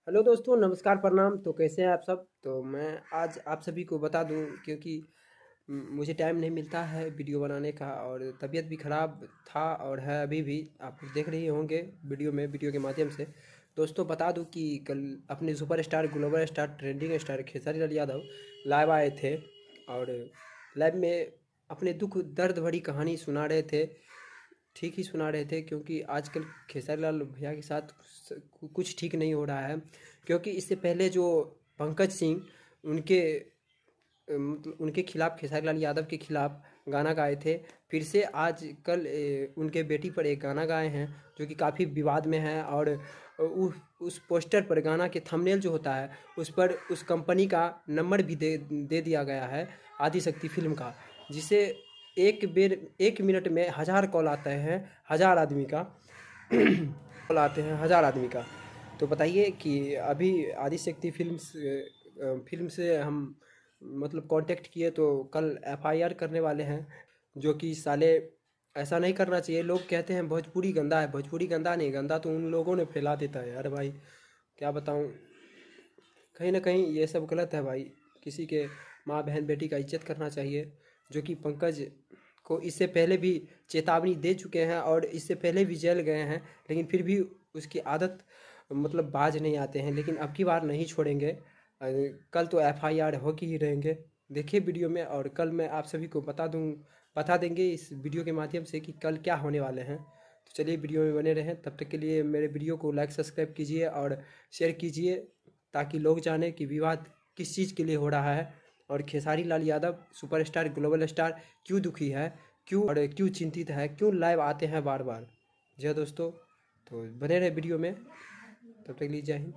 Hello दोस्तों, नमस्कार, प्रणाम। तो कैसे हैं आप सब? तो मैं आज आप सभी को बता दूं, क्योंकि मुझे टाइम नहीं मिलता है वीडियो बनाने का और तबीयत भी ख़राब था और है अभी भी। आप देख रहे होंगे वीडियो के माध्यम से। दोस्तों बता दूं कि कल अपने superstar, global star, trending star Khesari Lal Yadav live आए थे और लाइव में अपने दुख दर्द भरी कहानी सुना रहे थे। ठीक ही सुना रहे थे, क्योंकि आजकल खेसारी लाल भैया के साथ कुछ ठीक नहीं हो रहा है। क्योंकि इससे पहले जो पंकज सिंह उनके मतलब उनके खिलाफ, खेसारी लाल यादव के खिलाफ गाना गाए थे। फिर से आज कल उनके बेटी पर एक गाना गाए हैं जो कि काफ़ी विवाद में है। और उस पोस्टर पर, गाना के थंबनेल जो होता है उस पर उस कंपनी का नंबर भी दे दिया गया है, आदिशक्ति फिल्म का। जिसे एक मिनट में 1000 कॉल आते हैं, 1000 आदमी का कॉल आते हैं, 1000 आदमी का। तो बताइए कि अभी आदिशक्ति फिल्म से हम मतलब कांटेक्ट किए तो कल एफआईआर करने वाले हैं। जो कि साले ऐसा नहीं करना चाहिए। लोग कहते हैं भोजपुरी गंदा है, भोजपुरी गंदा नहीं, गंदा तो उन लोगों ने फैला देता है यार भाई। क्या बताऊं, कहीं ना कहीं ये सब गलत है भाई। किसी के माँ बहन बेटी का इज्जत करना चाहिए। जो कि पंकज को इससे पहले भी चेतावनी दे चुके हैं और इससे पहले भी जेल गए हैं, लेकिन फिर भी उसकी आदत मतलब बाज नहीं आते हैं। लेकिन अब की बार नहीं छोड़ेंगे। कल तो एफआईआर हो के ही रहेंगे। देखिए वीडियो में, और कल मैं आप सभी को बता देंगे इस वीडियो के माध्यम से कि कल क्या होने वाले हैं। तो चलिए वीडियो में बने रहें। तब तक के लिए मेरे वीडियो को लाइक सब्सक्राइब कीजिए और शेयर कीजिए, ताकि लोग जाने कि विवाद किस चीज़ के लिए हो रहा है और Khesari Lal Yadav superstar, global star क्यों दुखी है, क्यों और क्यों चिंतित है, क्यों लाइव आते हैं बार बार। जी हाँ दोस्तों, तो बने रहे वीडियो में। तब तक लीजिए, जय हिंद।